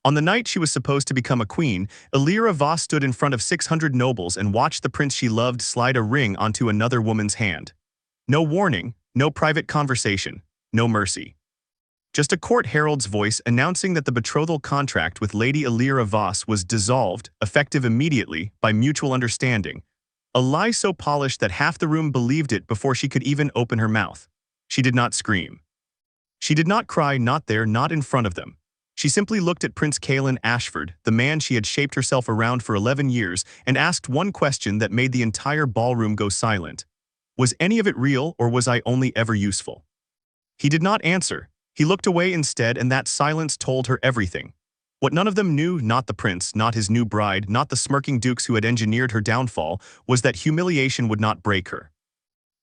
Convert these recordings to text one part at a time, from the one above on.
On the night she was supposed to become a queen, Elira Voss stood in front of 600 nobles and watched the prince she loved slide a ring onto another woman's hand. No warning, no private conversation, no mercy. Just a court herald's voice announcing that the betrothal contract with Lady Elira Voss was dissolved, effective immediately, by mutual understanding. A lie so polished that half the room believed it before she could even open her mouth. She did not scream. She did not cry, not there, not in front of them. She simply looked at Prince Kaelan Ashford, the man she had shaped herself around for 11 years, and asked one question that made the entire ballroom go silent. Was any of it real, or was I only ever useful? He did not answer. He looked away instead, and that silence told her everything. What none of them knew, not the prince, not his new bride, not the smirking dukes who had engineered her downfall, was that humiliation would not break her.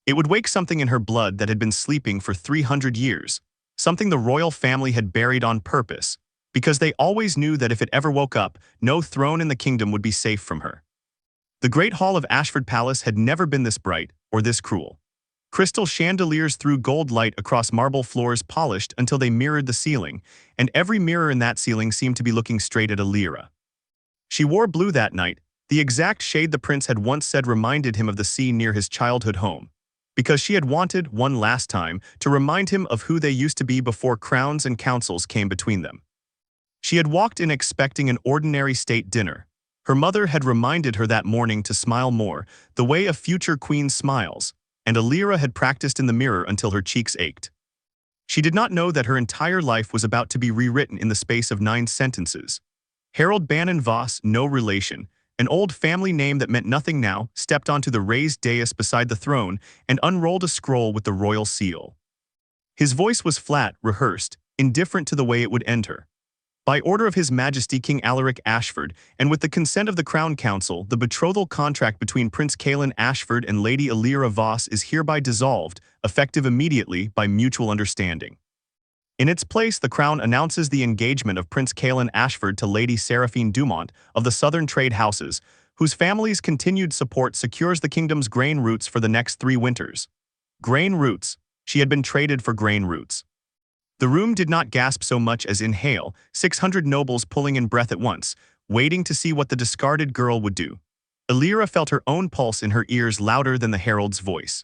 It would wake something in her blood that had been sleeping for 300 years, something the royal family had buried on purpose, because they always knew that if it ever woke up, no throne in the kingdom would be safe from her. The great hall of Ashford Palace had never been this bright, or this cruel. Crystal chandeliers threw gold light across marble floors polished until they mirrored the ceiling, and every mirror in that ceiling seemed to be looking straight at Elira. She wore blue that night, the exact shade the prince had once said reminded him of the sea near his childhood home, because she had wanted, one last time, to remind him of who they used to be before crowns and councils came between them. She had walked in expecting an ordinary state dinner. Her mother had reminded her that morning to smile more, the way a future queen smiles, and Elira had practiced in the mirror until her cheeks ached. She did not know that her entire life was about to be rewritten in the space of 9 sentences. Harold Bannon Voss, no relation, an old family name that meant nothing now, stepped onto the raised dais beside the throne and unrolled a scroll with the royal seal. His voice was flat, rehearsed, indifferent to the way it would end her. By order of His Majesty King Alaric Ashford, and with the consent of the Crown Council, the betrothal contract between Prince Kaelan Ashford and Lady Elira Voss is hereby dissolved, effective immediately by mutual understanding. In its place, the Crown announces the engagement of Prince Kaelan Ashford to Lady Seraphine Dumont of the Southern Trade Houses, whose family's continued support secures the kingdom's grain routes for the next 3 winters. Grain routes. She had been traded for grain routes. The room did not gasp so much as inhale, 600 nobles pulling in breath at once, waiting to see what the discarded girl would do. Elira felt her own pulse in her ears louder than the herald's voice.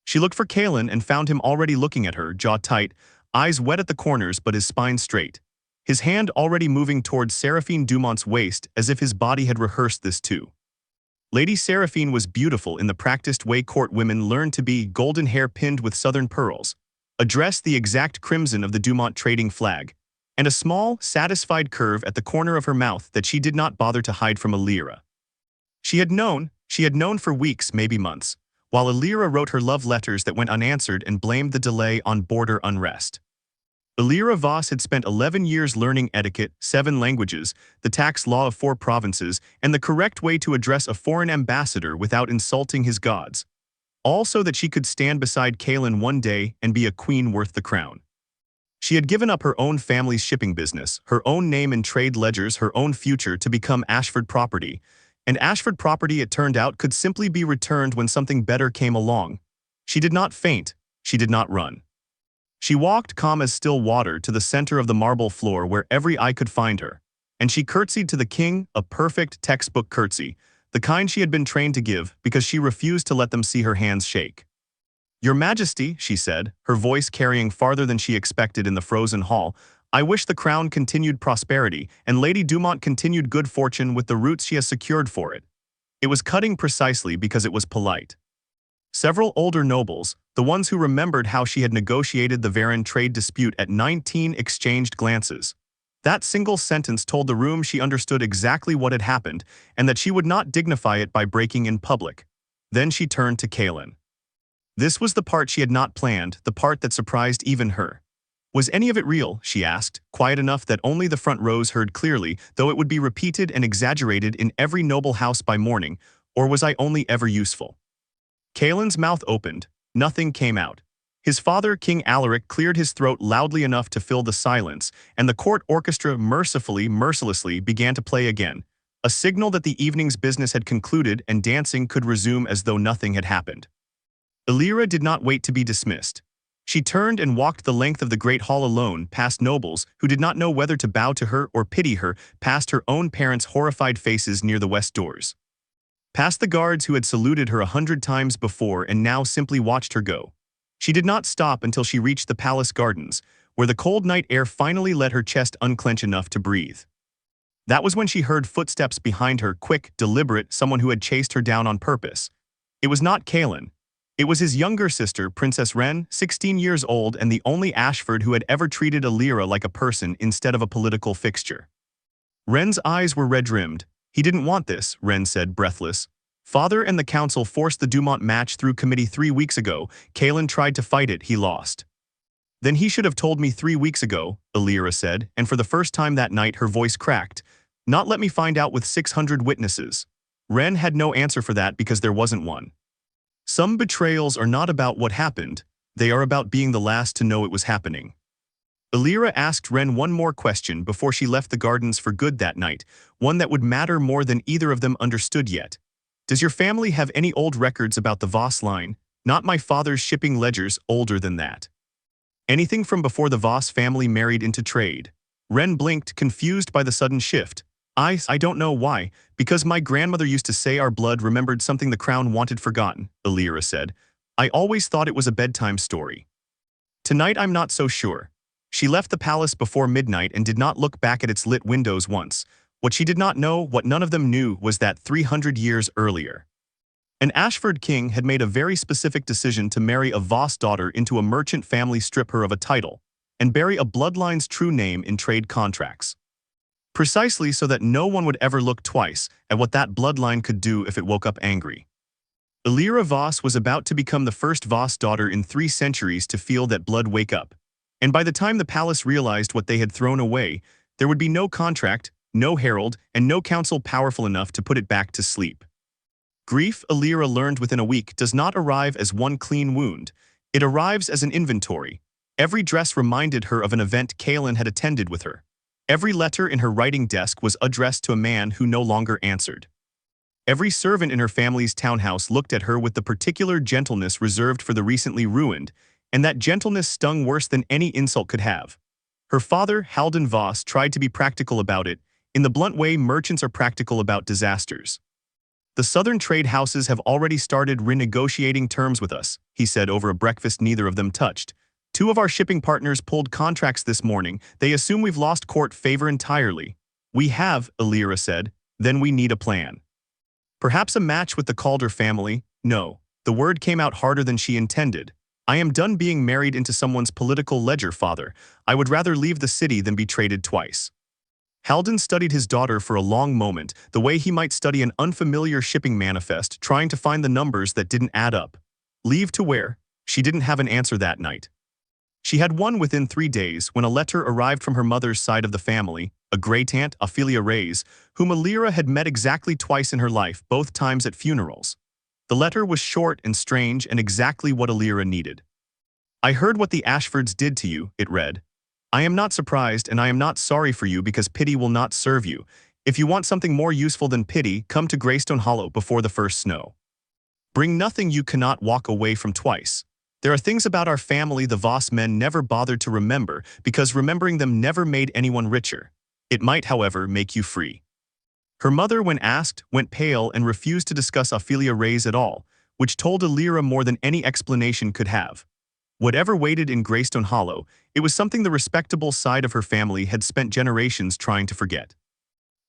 She looked for Kaelan and found him already looking at her, jaw tight, eyes wet at the corners but his spine straight. His hand already moving towards Seraphine Dumont's waist as if his body had rehearsed this too. Lady Seraphine was beautiful in the practiced way court women learn to be, golden hair pinned with southern pearls, a dress the exact crimson of the Dumont trading flag, and a small, satisfied curve at the corner of her mouth that she did not bother to hide from Elira. She had known for weeks, maybe months, while Elira wrote her love letters that went unanswered and blamed the delay on border unrest. Elira Voss had spent 11 years learning etiquette, 7 languages, the tax law of 4 provinces, and the correct way to address a foreign ambassador without insulting his gods. All so that she could stand beside Kaelan one day and be a queen worth the crown. She had given up her own family's shipping business, her own name in trade ledgers, her own future to become Ashford property, and Ashford property, it turned out, could simply be returned when something better came along. She did not faint, she did not run. She walked calm as still water to the center of the marble floor where every eye could find her, and she curtsied to the king, a perfect textbook curtsy, the kind she had been trained to give because she refused to let them see her hands shake. "Your Majesty," she said, her voice carrying farther than she expected in the frozen hall, "I wish the crown continued prosperity and Lady Dumont continued good fortune with the roots she has secured for it." It was cutting precisely because it was polite. Several older nobles, the ones who remembered how she had negotiated the Varan trade dispute at 19, exchanged glances. That single sentence told the room she understood exactly what had happened and that she would not dignify it by breaking in public. Then she turned to Kaelan. This was the part she had not planned, the part that surprised even her. "Was any of it real?" she asked, quiet enough that only the front rows heard clearly, though it would be repeated and exaggerated in every noble house by morning, "or was I only ever useful?" Kaelan's mouth opened. Nothing came out. His father, King Alaric, cleared his throat loudly enough to fill the silence, and the court orchestra mercilessly began to play again, a signal that the evening's business had concluded and dancing could resume as though nothing had happened. Elira did not wait to be dismissed. She turned and walked the length of the great hall alone, past nobles who did not know whether to bow to her or pity her, past her own parents' horrified faces near the west doors. Past the guards who had saluted her 100 times before and now simply watched her go. She did not stop until she reached the palace gardens, where the cold night air finally let her chest unclench enough to breathe. That was when she heard footsteps behind her, quick, deliberate, someone who had chased her down on purpose. It was not Kaelin. It was his younger sister, Princess Wren, 16 years old and the only Ashford who had ever treated Elira like a person instead of a political fixture. Wren's eyes were red-rimmed. He didn't want this, Wren said, breathless. Father and the council forced the Dumont match through committee 3 weeks ago. Kaelin tried to fight it, he lost. Then he should have told me 3 weeks ago, Elira said, and for the first time that night her voice cracked. Not let me find out with 600 witnesses. Wren had no answer for that because there wasn't one. Some betrayals are not about what happened, they are about being the last to know it was happening. Elira asked Wren one more question before she left the gardens for good that night, one that would matter more than either of them understood yet. Does your family have any old records about the Voss line? Not my father's shipping ledgers, older than that. Anything from before the Voss family married into trade? Wren blinked, confused by the sudden shift. I don't know why, because my grandmother used to say our blood remembered something the crown wanted forgotten, Elira said. I always thought it was a bedtime story. Tonight I'm not so sure. She left the palace before midnight and did not look back at its lit windows once. What she did not know, what none of them knew, was that 300 years earlier, an Ashford king had made a very specific decision to marry a Voss daughter into a merchant family, strip her of a title, and bury a bloodline's true name in trade contracts. Precisely so that no one would ever look twice at what that bloodline could do if it woke up angry. Elira Voss was about to become the first Voss daughter in 3 centuries to feel that blood wake up. And by the time the palace realized what they had thrown away, there would be no contract, no herald, and no council powerful enough to put it back to sleep. Grief, Elira learned within a week, does not arrive as one clean wound. It arrives as an inventory. Every dress reminded her of an event Kaelin had attended with her. Every letter in her writing desk was addressed to a man who no longer answered. Every servant in her family's townhouse looked at her with the particular gentleness reserved for the recently ruined, and that gentleness stung worse than any insult could have. Her father, Halden Voss, tried to be practical about it, in the blunt way merchants are practical about disasters. The southern trade houses have already started renegotiating terms with us, he said over a breakfast neither of them touched. 2 of our shipping partners pulled contracts this morning. They assume we've lost court favor entirely. We have, Elira said. Then we need a plan. Perhaps a match with the Calder family? No. The word came out harder than she intended. I am done being married into someone's political ledger, father. I would rather leave the city than be traded twice. Halden studied his daughter for a long moment, the way he might study an unfamiliar shipping manifest, trying to find the numbers that didn't add up. Leave to where? She didn't have an answer that night. She had one within 3 days when a letter arrived from her mother's side of the family, a great-aunt, Ophelia Reyes, whom Elira had met exactly twice in her life, both times at funerals. The letter was short and strange and exactly what Elira needed. I heard what the Ashfords did to you, it read. I am not surprised and I am not sorry for you because pity will not serve you. If you want something more useful than pity, come to Greystone Hollow before the first snow. Bring nothing you cannot walk away from twice. There are things about our family the Voss men never bothered to remember because remembering them never made anyone richer. It might, however, make you free. Her mother, when asked, went pale and refused to discuss Ophelia Reyes at all, which told Elira more than any explanation could have. Whatever waited in Greystone Hollow, it was something the respectable side of her family had spent generations trying to forget.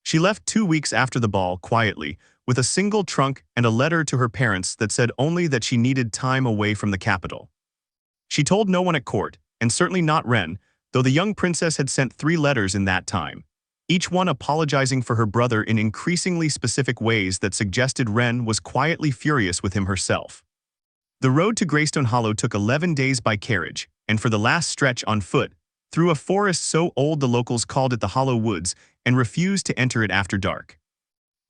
She left 2 weeks after the ball, quietly, with a single trunk and a letter to her parents that said only that she needed time away from the capital. She told no one at court, and certainly not Wren, though the young princess had sent 3 letters in that time, each one apologizing for her brother in increasingly specific ways that suggested Wren was quietly furious with him herself. The road to Greystone Hollow took 11 days by carriage, and for the last stretch on foot, through a forest so old the locals called it the Hollow Woods and refused to enter it after dark.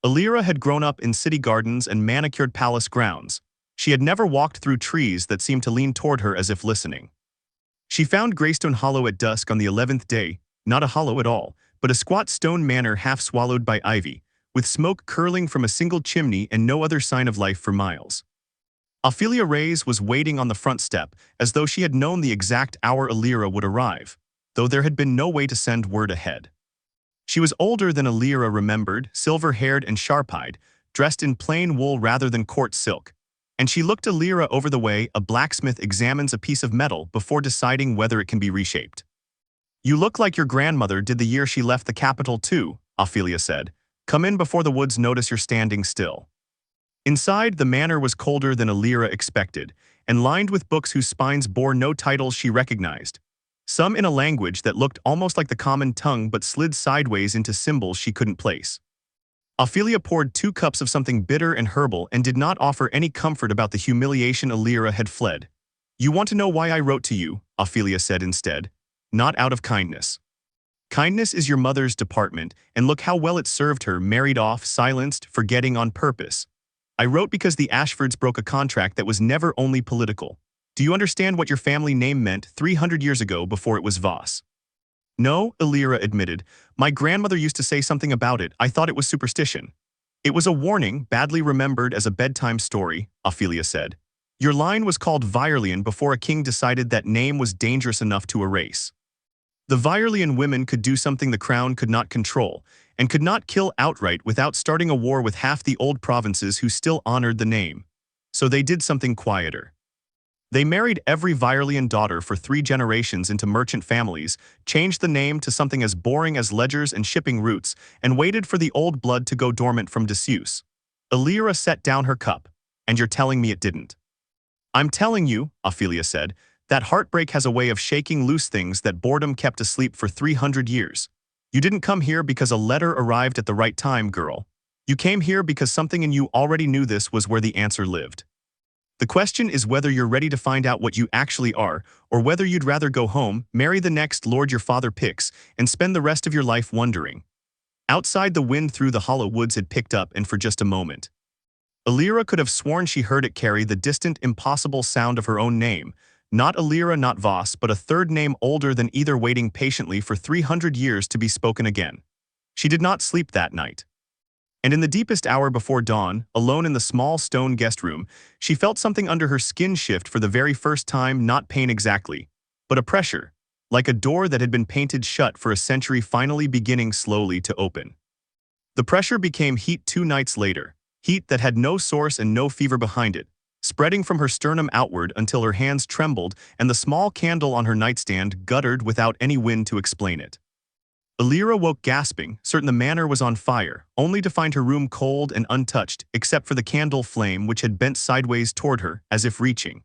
Elira had grown up in city gardens and manicured palace grounds. She had never walked through trees that seemed to lean toward her as if listening. She found Greystone Hollow at dusk on the 11th day, not a hollow at all, but a squat stone manor half swallowed by ivy, with smoke curling from a single chimney and no other sign of life for miles. Ophelia Reyes was waiting on the front step, as though she had known the exact hour Elira would arrive, though there had been no way to send word ahead. She was older than Elira remembered, silver-haired and sharp-eyed, dressed in plain wool rather than court silk, and she looked Elira over the way a blacksmith examines a piece of metal before deciding whether it can be reshaped. "You look like your grandmother did the year she left the capital too," Ophelia said. "Come in before the woods notice you're standing still." Inside, the manor was colder than Elira expected, and lined with books whose spines bore no titles she recognized, some in a language that looked almost like the common tongue but slid sideways into symbols she couldn't place. Ophelia poured 2 cups of something bitter and herbal and did not offer any comfort about the humiliation Elira had fled. "You want to know why I wrote to you," Ophelia said instead. "Not out of kindness. Kindness is your mother's department, and look how well it served her, married off, silenced, forgetting on purpose. I wrote because the Ashfords broke a contract that was never only political. Do you understand what your family name meant 300 years ago before it was Voss?" "No," Elira admitted. "My grandmother used to say something about it. I thought it was superstition." "It was a warning, badly remembered as a bedtime story," Ophelia said. "Your line was called Virelian before a king decided that name was dangerous enough to erase. The Virelian women could do something the crown could not control, and could not kill outright without starting a war with half the old provinces who still honored the name. So they did something quieter. They married every Virelian daughter for 3 generations into merchant families, changed the name to something as boring as ledgers and shipping routes, and waited for the old blood to go dormant from disuse." Elira set down her cup. "And you're telling me it didn't?" "I'm telling you," Ophelia said, "that heartbreak has a way of shaking loose things that boredom kept asleep for 300 years. You didn't come here because a letter arrived at the right time, girl. You came here because something in you already knew this was where the answer lived. The question is whether you're ready to find out what you actually are, or whether you'd rather go home, marry the next lord your father picks, and spend the rest of your life wondering." Outside, the wind through the hollow woods had picked up, and for just a moment, Elira could have sworn she heard it carry the distant, impossible sound of her own name. Not Elira, not Voss, but a third name older than either, waiting patiently for 300 years to be spoken again. She did not sleep that night. And in the deepest hour before dawn, alone in the small stone guest room, she felt something under her skin shift for the very first time, not pain exactly, but a pressure, like a door that had been painted shut for a century finally beginning slowly to open. The pressure became heat 2 nights later, heat that had no source and no fever behind it, spreading from her sternum outward until her hands trembled and the small candle on her nightstand guttered without any wind to explain it. Elira woke gasping, certain the manor was on fire, only to find her room cold and untouched, except for the candle flame which had bent sideways toward her, as if reaching.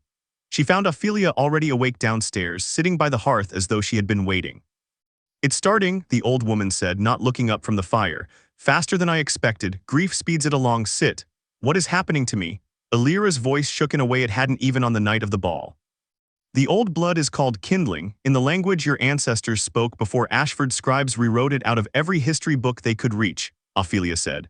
She found Ophelia already awake downstairs, sitting by the hearth as though she had been waiting. "It's starting," the old woman said, not looking up from the fire. "Faster than I expected. Grief speeds it along. Sit. What is happening to me?" Elira's voice shook in a way it hadn't even on the night of the ball. "The old blood is called kindling, in the language your ancestors spoke before Ashford scribes rewrote it out of every history book they could reach," Ophelia said.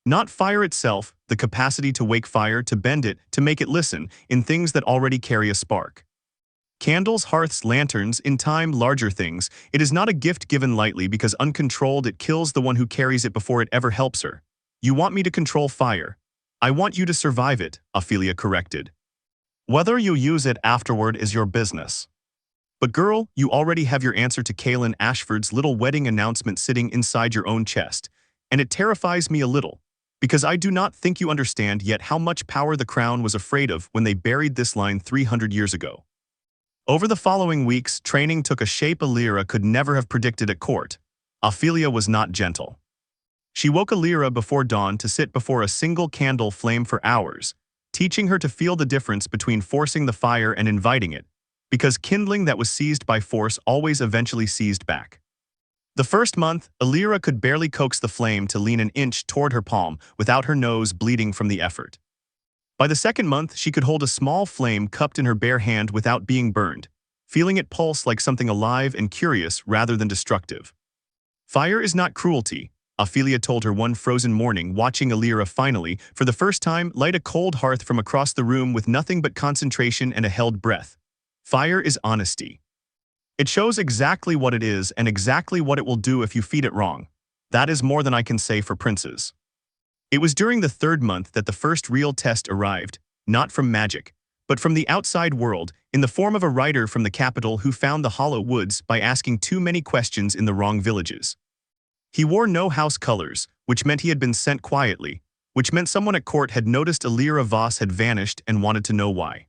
"Not fire itself, the capacity to wake fire, to bend it, to make it listen, in things that already carry a spark. Candles, hearths, lanterns, in time, larger things. It is not a gift given lightly because uncontrolled it kills the one who carries it before it ever helps her. You want me to control fire. I want you to survive it," Ophelia corrected. "Whether you use it afterward is your business. But girl, you already have your answer to Kaelin Ashford's little wedding announcement sitting inside your own chest, and it terrifies me a little, because I do not think you understand yet how much power the crown was afraid of when they buried this line 300 years ago." Over the following weeks, training took a shape Elira could never have predicted at court. Ophelia was not gentle. She woke Elira before dawn to sit before a single candle flame for hours, teaching her to feel the difference between forcing the fire and inviting it, because kindling that was seized by force always eventually seized back. The first month, Elira could barely coax the flame to lean an inch toward her palm without her nose bleeding from the effort. By the second month, she could hold a small flame cupped in her bare hand without being burned, feeling it pulse like something alive and curious rather than destructive. "Fire is not cruelty," Ophelia told her one frozen morning, watching Elira finally, for the first time, light a cold hearth from across the room with nothing but concentration and a held breath. "Fire is honesty. It shows exactly what it is and exactly what it will do if you feed it wrong. That is more than I can say for princes." It was during the 3rd month that the first real test arrived. not from magic, but from the outside world, in the form of a writer from the capital who found the hollow woods by asking too many questions in the wrong villages. He wore no house colors, which meant he had been sent quietly, which meant someone at court had noticed Elira Voss had vanished and wanted to know why.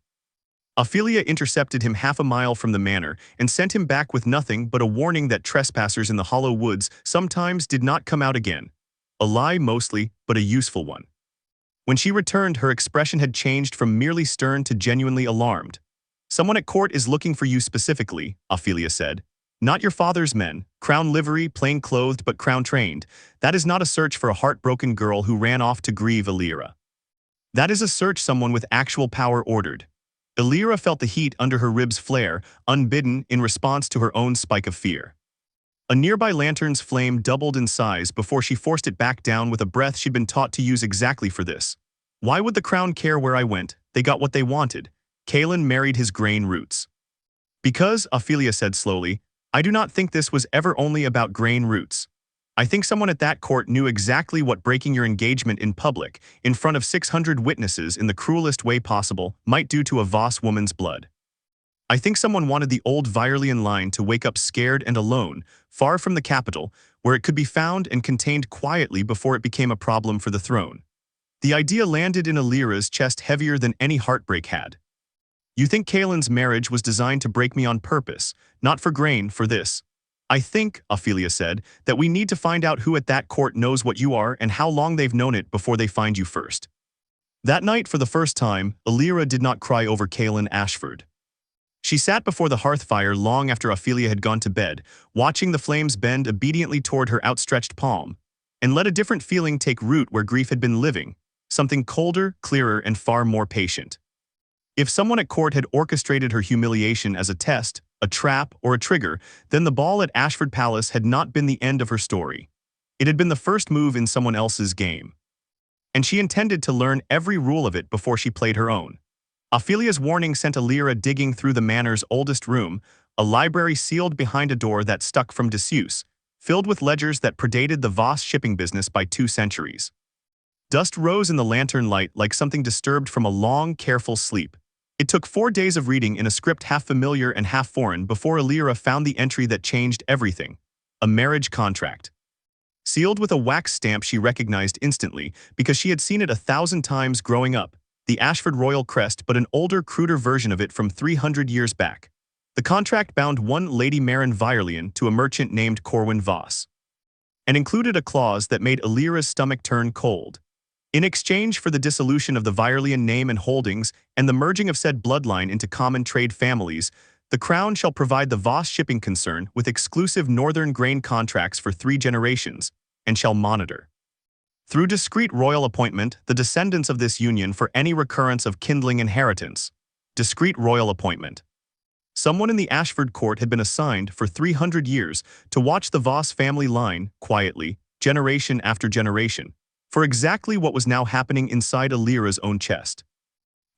Ophelia intercepted him half a mile from the manor and sent him back with nothing but a warning that trespassers in the hollow woods sometimes did not come out again. A lie mostly, but a useful one. When she returned, her expression had changed from merely stern to genuinely alarmed. "Someone at court is looking for you specifically," Ophelia said. "Not your father's men, crown livery, plain-clothed but crown-trained. That is not a search for a heartbroken girl who ran off to grieve Elira. That is a search someone with actual power ordered." Elira felt the heat under her ribs flare, unbidden in response to her own spike of fear. A nearby lantern's flame doubled in size before she forced it back down with a breath she'd been taught to use exactly for this. "Why would the crown care where I went? They got what they wanted. Kalen married his grain roots." "Because," Ophelia said slowly, "I do not think this was ever only about grain roots. I think someone at that court knew exactly what breaking your engagement in public, in front of 600 witnesses in the cruelest way possible, might do to a Voss woman's blood. I think someone wanted the old Virelian line to wake up scared and alone, far from the capital, where it could be found and contained quietly before it became a problem for the throne. The idea landed in Elira's chest heavier than any heartbreak had. You think Kalen's marriage was designed to break me on purpose, not for grain, for this. I think," Ophelia said, "that we need to find out who at that court knows what you are and how long they've known it before they find you first." That night, for the first time, Elira did not cry over Kalen Ashford. She sat before the hearth fire long after Ophelia had gone to bed, watching the flames bend obediently toward her outstretched palm, and let a different feeling take root where grief had been living, something colder, clearer, and far more patient. If someone at court had orchestrated her humiliation as a test, a trap, or a trigger, then the ball at Ashford Palace had not been the end of her story. It had been the first move in someone else's game. And she intended to learn every rule of it before she played her own. Ophelia's warning sent Elira digging through the manor's oldest room, a library sealed behind a door that stuck from disuse, filled with ledgers that predated the Voss shipping business by 2 centuries. Dust rose in the lantern light like something disturbed from a long, careful sleep. It took 4 days of reading in a script half familiar and half foreign before Elira found the entry that changed everything: a marriage contract. Sealed with a wax stamp she recognized instantly because she had seen it 1,000 times growing up, the Ashford royal crest, but an older, cruder version of it from 300 years back. The contract bound one Lady Marin Virelian to a merchant named Corwin Voss, and included a clause that made Elira's stomach turn cold. In exchange for the dissolution of the Virelian name and holdings and the merging of said bloodline into common trade families, the Crown shall provide the Voss shipping concern with exclusive northern grain contracts for 3 generations, and shall monitor, through discreet royal appointment, the descendants of this union for any recurrence of kindling inheritance. Discreet royal appointment. Someone in the Ashford court had been assigned for 300 years to watch the Voss family line, quietly, generation after generation, for exactly what was now happening inside Elira's own chest.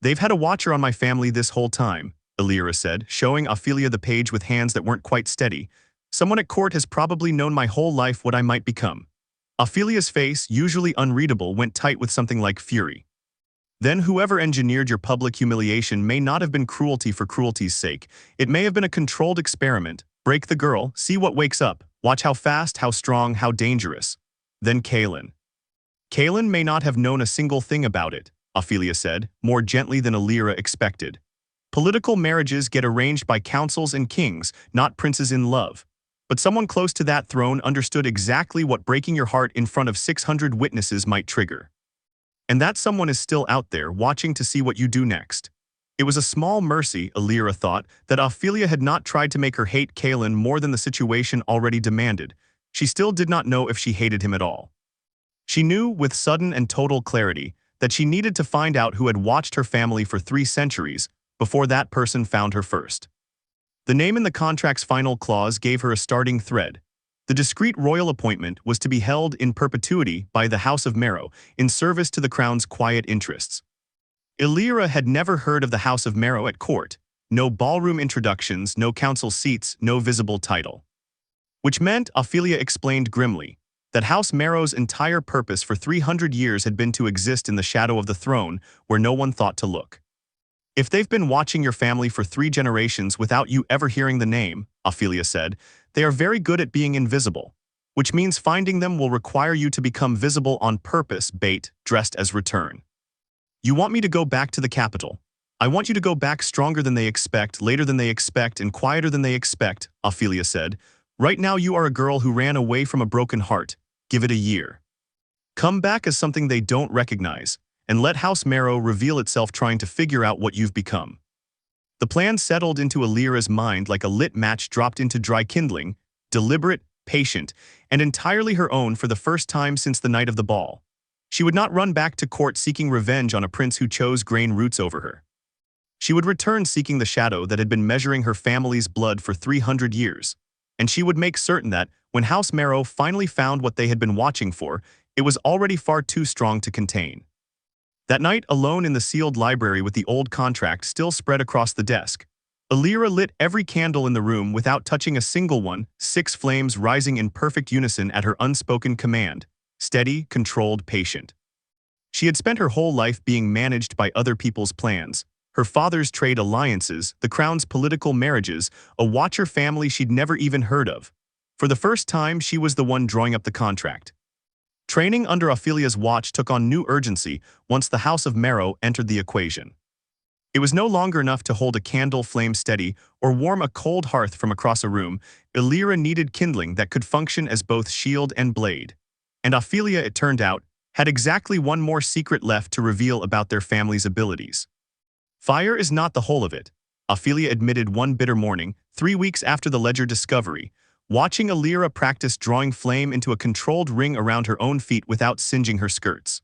"They've had a watcher on my family this whole time," Elira said, showing Ophelia the page with hands that weren't quite steady. "Someone at court has probably known my whole life what I might become." Ophelia's face, usually unreadable, went tight with something like fury. "Then whoever engineered your public humiliation may not have been cruelty for cruelty's sake. It may have been a controlled experiment. Break the girl, see what wakes up, watch how fast, how strong, how dangerous. Then Kalen. Kalen may not have known a single thing about it," Ophelia said, more gently than Elira expected. "Political marriages get arranged by councils and kings, not princes in love. But someone close to that throne understood exactly what breaking your heart in front of 600 witnesses might trigger. And that someone is still out there, watching to see what you do next." It was a small mercy, Elira thought, that Ophelia had not tried to make her hate Kalen more than the situation already demanded. She still did not know if she hated him at all. She knew, with sudden and total clarity, that she needed to find out who had watched her family for 3 centuries before that person found her first. The name in the contract's final clause gave her a starting thread. The discreet royal appointment was to be held in perpetuity by the House of Marrow, in service to the Crown's quiet interests. Elira had never heard of the House of Marrow at court. No ballroom introductions, no council seats, no visible title. Which meant, Ophelia explained grimly, that House Marrow's entire purpose for 300 years had been to exist in the shadow of the throne where no one thought to look. If they've been watching your family for 3 generations without you ever hearing the name, Ophelia said, they are very good at being invisible, which means finding them will require you to become visible on purpose, bait, dressed as return. You want me to go back to the capital. I want you to go back stronger than they expect, later than they expect, and quieter than they expect, Ophelia said. Right now you are a girl who ran away from a broken heart. Give it a year. Come back as something they don't recognize, and let House Marrow reveal itself trying to figure out what you've become. The plan settled into Elira's mind like a lit match dropped into dry kindling, deliberate, patient, and entirely her own for the first time since the night of the ball. She would not run back to court seeking revenge on a prince who chose grain roots over her. She would return seeking the shadow that had been measuring her family's blood for 300 years, and she would make certain that, when House Marrow finally found what they had been watching for, it was already far too strong to contain. That night, alone in the sealed library with the old contract still spread across the desk, Elira lit every candle in the room without touching a single one, 6 flames rising in perfect unison at her unspoken command, steady, controlled, patient. She had spent her whole life being managed by other people's plans, her father's trade alliances, the crown's political marriages, a watcher family she'd never even heard of. For the first time, she was the one drawing up the contract. Training under Ophelia's watch took on new urgency once the House of Marrow entered the equation. It was no longer enough to hold a candle flame steady or warm a cold hearth from across a room. Elira needed kindling that could function as both shield and blade. And Ophelia, it turned out, had exactly one more secret left to reveal about their family's abilities. Fire is not the whole of it, Ophelia admitted one bitter morning, 3 weeks after the ledger discovery, watching Elira practice drawing flame into a controlled ring around her own feet without singeing her skirts.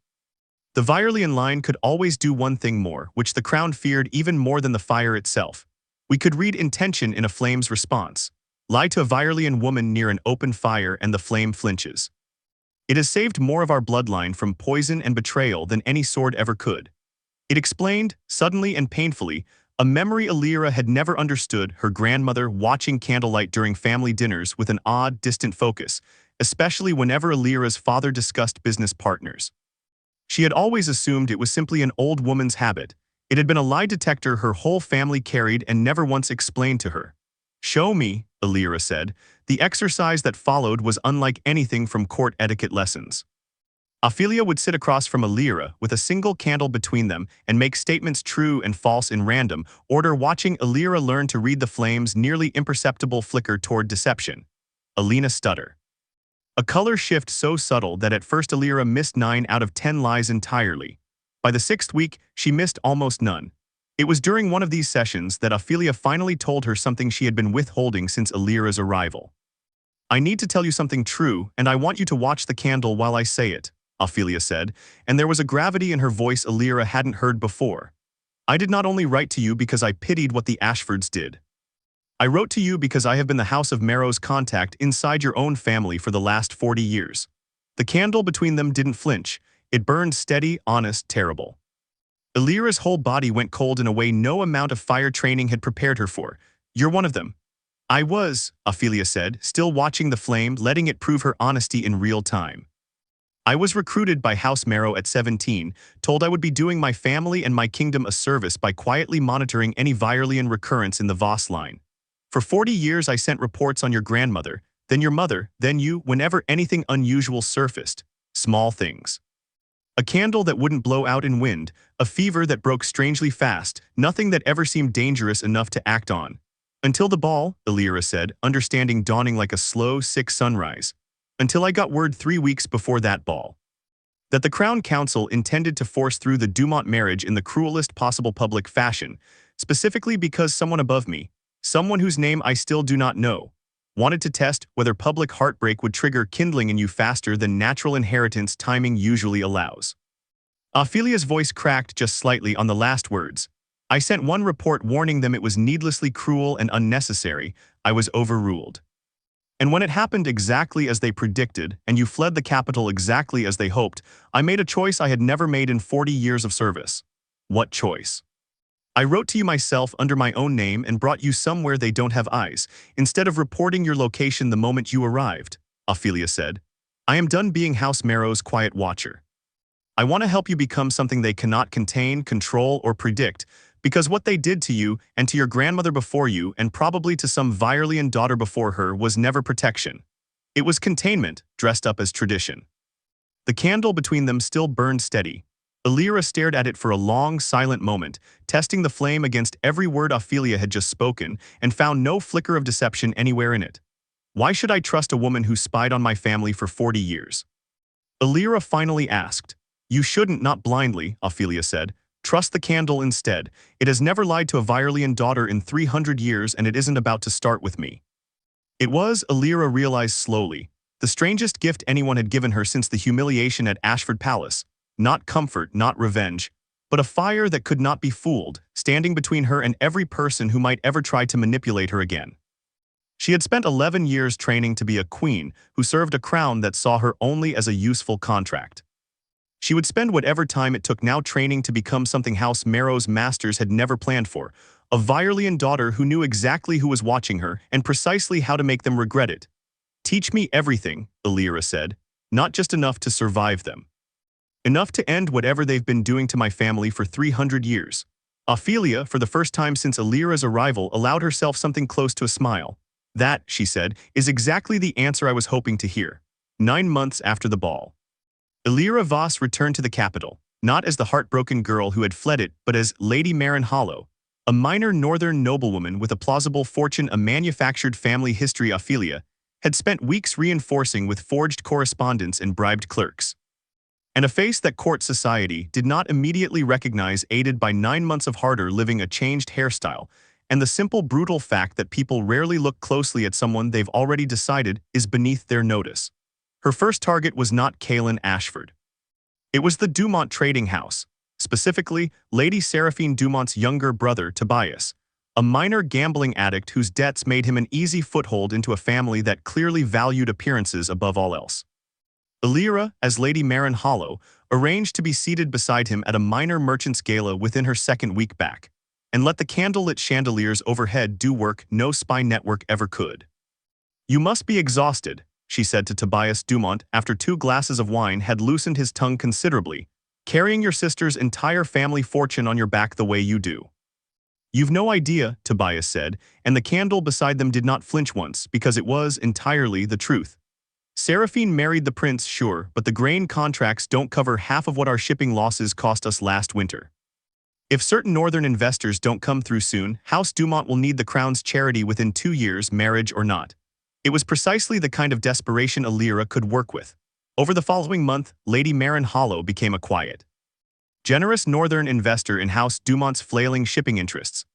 The Virelian line could always do one thing more, which the crown feared even more than the fire itself. We could read intention in a flame's response. Lie to a Virelian woman near an open fire and the flame flinches. It has saved more of our bloodline from poison and betrayal than any sword ever could. It explained, suddenly and painfully, a memory Elira had never understood, her grandmother watching candlelight during family dinners with an odd, distant focus, especially whenever Elira's father discussed business partners. She had always assumed it was simply an old woman's habit. It had been a lie detector her whole family carried and never once explained to her. "Show me," Elira said. The exercise that followed was unlike anything from court etiquette lessons. Ophelia would sit across from Elira with a single candle between them and make statements true and false in random order, watching Elira learn to read the flame's nearly imperceptible flicker toward deception. Alina stutter. A color shift so subtle that at first Elira missed 9 out of 10 lies entirely. By the 6th week, she missed almost none. It was during one of these sessions that Ophelia finally told her something she had been withholding since Elira's arrival. "I need to tell you something true, and I want you to watch the candle while I say it," Ophelia said, and there was a gravity in her voice Elira hadn't heard before. "I did not only write to you because I pitied what the Ashfords did. I wrote to you because I have been the House of Marrow's contact inside your own family for the last 40 years. The candle between them didn't flinch. It burned steady, honest, terrible." Elira's whole body went cold in a way no amount of fire training had prepared her for. "You're one of them." "I was," Ophelia said, still watching the flame, letting it prove her honesty in real time. "I was recruited by House Marrow at 17, told I would be doing my family and my kingdom a service by quietly monitoring any Virelian recurrence in the Voss line. For 40 years I sent reports on your grandmother, then your mother, then you, whenever anything unusual surfaced. Small things. A candle that wouldn't blow out in wind, a fever that broke strangely fast, nothing that ever seemed dangerous enough to act on. Until the ball," Elira said, understanding dawning like a slow, sick sunrise. "Until I got word 3 weeks before that ball. That the Crown Council intended to force through the Dumont marriage in the cruelest possible public fashion, specifically because someone above me, someone whose name I still do not know, wanted to test whether public heartbreak would trigger kindling in you faster than natural inheritance timing usually allows." Ophelia's voice cracked just slightly on the last words. "I sent one report warning them it was needlessly cruel and unnecessary. I was overruled. And when it happened exactly as they predicted, and you fled the capital exactly as they hoped, I made a choice I had never made in 40 years of service." "What choice?" "I wrote to you myself under my own name and brought you somewhere they don't have eyes, instead of reporting your location the moment you arrived," Ophelia said. I am done being House Marrow's quiet watcher. I want to help you become something they cannot contain, control, or predict, because what they did to you and to your grandmother before you and probably to some Virelian daughter before her was never protection. It was containment, dressed up as tradition. The candle between them still burned steady. Elira stared at it for a long, silent moment, testing the flame against every word Ophelia had just spoken, and found no flicker of deception anywhere in it. Why should I trust a woman who spied on my family for 40 years? Elira finally asked. You shouldn't, not blindly, Ophelia said. Trust the candle instead. It has never lied to a Virelian daughter in 300 years, and it isn't about to start with me. It was, Elira realized slowly, the strangest gift anyone had given her since the humiliation at Ashford Palace. Not comfort, not revenge, but a fire that could not be fooled, standing between her and every person who might ever try to manipulate her again. She had spent 11 years training to be a queen who served a crown that saw her only as a useful contract. She would spend whatever time it took now training to become something House Marrow's masters had never planned for, a Virelian daughter who knew exactly who was watching her and precisely how to make them regret it. Teach me everything, Elira said, not just enough to survive them. Enough to end whatever they've been doing to my family for 300 years. Ophelia, for the first time since Elira's arrival, allowed herself something close to a smile. That, she said, is exactly the answer I was hoping to hear. 9 months after the ball. Elira Voss returned to the capital, not as the heartbroken girl who had fled it, but as Lady Marin Hollow, a minor northern noblewoman with a plausible fortune, a manufactured family history. Ophelia had spent weeks reinforcing with forged correspondence and bribed clerks. And a face that court society did not immediately recognize, aided by 9 months of harder living, a changed hairstyle, and the simple brutal fact that people rarely look closely at someone they've already decided is beneath their notice. Her first target was not Kaelin Ashford. It was the Dumont trading house, specifically Lady Seraphine Dumont's younger brother Tobias, a minor gambling addict whose debts made him an easy foothold into a family that clearly valued appearances above all else. Elira, as Lady Marin Hollow, arranged to be seated beside him at a minor merchant's gala within her second week back, and let the candlelit chandeliers overhead do work no spy network ever could. You must be exhausted, she said to Tobias Dumont after 2 glasses of wine had loosened his tongue considerably, carrying your sister's entire family fortune on your back the way you do. You've no idea, Tobias said, and the candle beside them did not flinch once, because it was entirely the truth. Seraphine married the prince, sure, but the grain contracts don't cover half of what our shipping losses cost us last winter. If certain northern investors don't come through soon, House Dumont will need the crown's charity within 2 years, marriage or not. It was precisely the kind of desperation Elira could work with. Over the following month, Lady Marin Hollow became a quiet, generous northern investor in House Dumont's flailing shipping interests.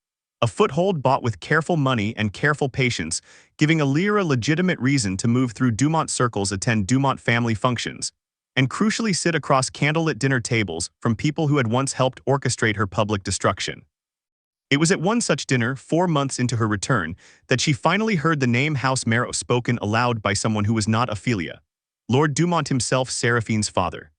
A foothold bought with careful money and careful patience, giving Elira legitimate reason to move through Dumont circles, attend Dumont family functions, and crucially sit across candlelit dinner tables from people who had once helped orchestrate her public destruction. It was at one such dinner, 4 months into her return, that she finally heard the name House Marrow spoken aloud by someone who was not Ophelia, Lord Dumont himself, Seraphine's father.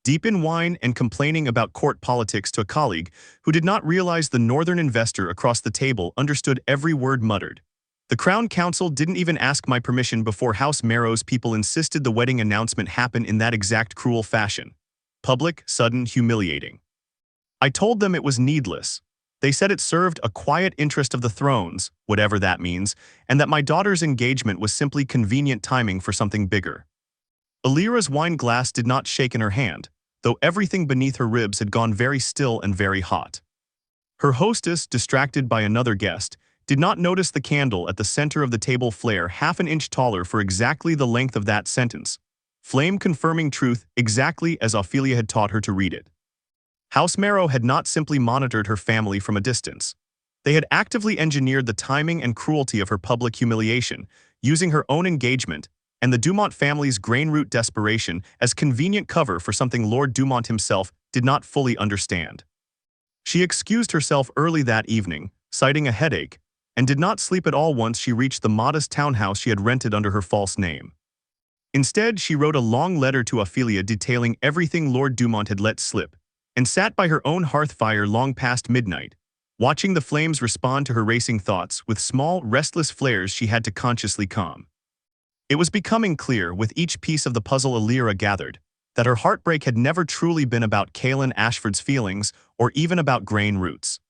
Deep in wine and complaining about court politics to a colleague who did not realize the northern investor across the table understood every word muttered. The Crown Council didn't even ask my permission before House Marrow's people insisted the wedding announcement happen in that exact cruel fashion. Public, sudden, humiliating. I told them it was needless. They said it served a quiet interest of the thrones, whatever that means, and that my daughter's engagement was simply convenient timing for something bigger. Elira's wine glass did not shake in her hand, though everything beneath her ribs had gone very still and very hot. Her hostess, distracted by another guest, did not notice the candle at the center of the table flare half an inch taller for exactly the length of that sentence, flame confirming truth exactly as Ophelia had taught her to read it. House Marrow had not simply monitored her family from a distance. They had actively engineered the timing and cruelty of her public humiliation, using her own engagement and the Dumont family's grain-root desperation as convenient cover for something Lord Dumont himself did not fully understand. She excused herself early that evening, citing a headache, and did not sleep at all once she reached the modest townhouse she had rented under her false name. Instead, she wrote a long letter to Ophelia detailing everything Lord Dumont had let slip, and sat by her own hearth fire long past midnight, watching the flames respond to her racing thoughts with small, restless flares she had to consciously calm. It was becoming clear, with each piece of the puzzle Elira gathered, that her heartbreak had never truly been about Kaelin Ashford's feelings or even about grain roots.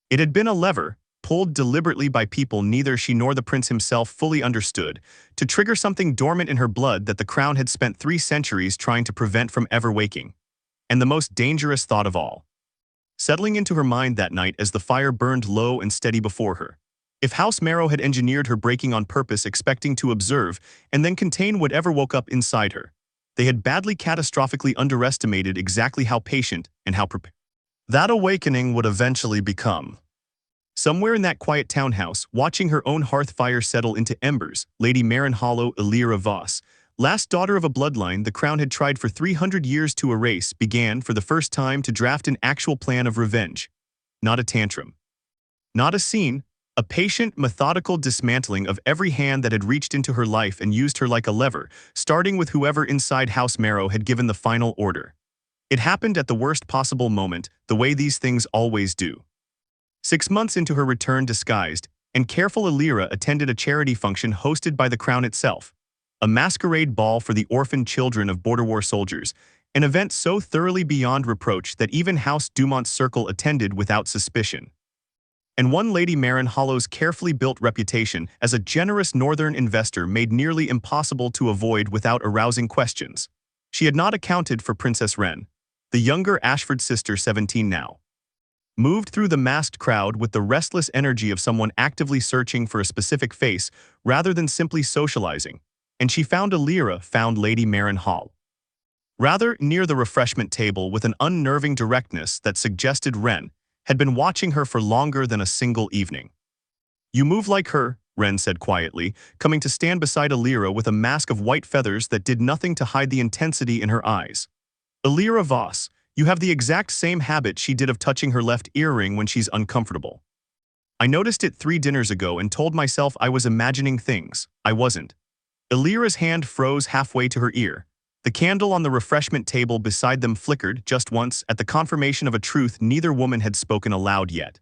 It had been a lever, pulled deliberately by people neither she nor the prince himself fully understood, to trigger something dormant in her blood that the crown had spent 3 centuries trying to prevent from ever waking. And the most dangerous thought of all, settling into her mind that night as the fire burned low and steady before her. If House Marrow had engineered her breaking on purpose, expecting to observe and then contain whatever woke up inside her, they had badly catastrophically underestimated exactly how patient and how prepared that awakening would eventually become. Somewhere in that quiet townhouse, watching her own hearth fire settle into embers, Lady Marin-Hollow Elira Voss, last daughter of a bloodline the crown had tried for 300 years to erase, began for the first time to draft an actual plan of revenge. Not a tantrum. Not a scene. A patient, methodical dismantling of every hand that had reached into her life and used her like a lever, starting with whoever inside House Marrow had given the final order. It happened at the worst possible moment, the way these things always do. 6 months into her return disguised, and careful Elira attended a charity function hosted by the crown itself. A masquerade ball for the orphaned children of border war soldiers, an event so thoroughly beyond reproach that even House Dumont's circle attended without suspicion. And one Lady Marin-Hollow's carefully built reputation as a generous northern investor made nearly impossible to avoid without arousing questions. She had not accounted for Princess Wren, the younger Ashford sister, 17 now. Moved through the masked crowd with the restless energy of someone actively searching for a specific face rather than simply socializing, and she found Lady Marin-Hall. Rather near the refreshment table with an unnerving directness that suggested Wren had been watching her for longer than a single evening. "You move like her," Wren said quietly, coming to stand beside Elira with a mask of white feathers that did nothing to hide the intensity in her eyes. "Elira Voss, you have the exact same habit she did of touching her left earring when she's uncomfortable. I noticed it 3 dinners ago and told myself I was imagining things. I wasn't." Elira's hand froze halfway to her ear. The candle on the refreshment table beside them flickered just once at the confirmation of a truth neither woman had spoken aloud yet.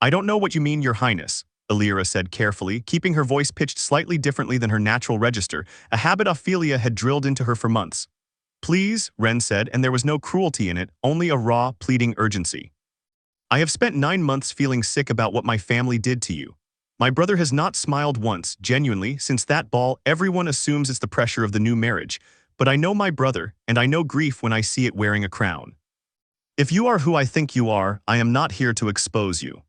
"I don't know what you mean, Your Highness," Elira said carefully, keeping her voice pitched slightly differently than her natural register, a habit Ophelia had drilled into her for months. "Please," Wren said, and there was no cruelty in it, only a raw, pleading urgency. "I have spent 9 months feeling sick about what my family did to you. My brother has not smiled once, genuinely, since that ball. Everyone assumes it's the pressure of the new marriage, but I know my brother, and I know grief when I see it wearing a crown. If you are who I think you are, I am not here to expose you.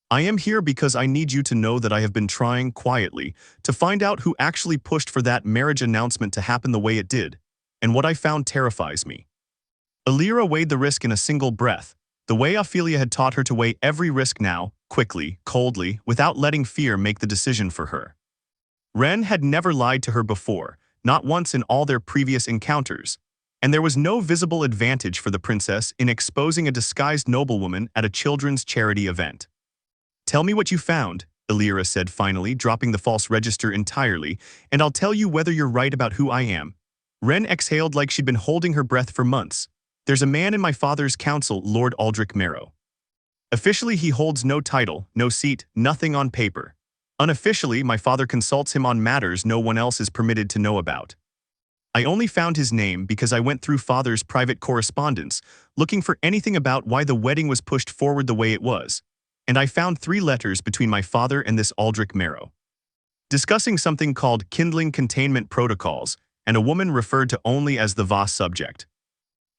I am here because I need you to know that I have been trying, quietly, to find out who actually pushed for that marriage announcement to happen the way it did, and what I found terrifies me." Elira weighed the risk in a single breath, the way Ophelia had taught her to weigh every risk now, quickly, coldly, without letting fear make the decision for her. Wren had never lied to her before, not once in all their previous encounters, and there was no visible advantage for the princess in exposing a disguised noblewoman at a children's charity event. "Tell me what you found," Elira said finally, dropping the false register entirely, "and I'll tell you whether you're right about who I am." Wren exhaled like she'd been holding her breath for months. "There's a man in my father's council, Lord Aldrich Marrow. Officially, he holds no title, no seat, nothing on paper. Unofficially, my father consults him on matters no one else is permitted to know about. I only found his name because I went through father's private correspondence, looking for anything about why the wedding was pushed forward the way it was, and I found 3 letters between my father and this Aldrich Marrow, discussing something called kindling containment protocols, and a woman referred to only as the Voss subject."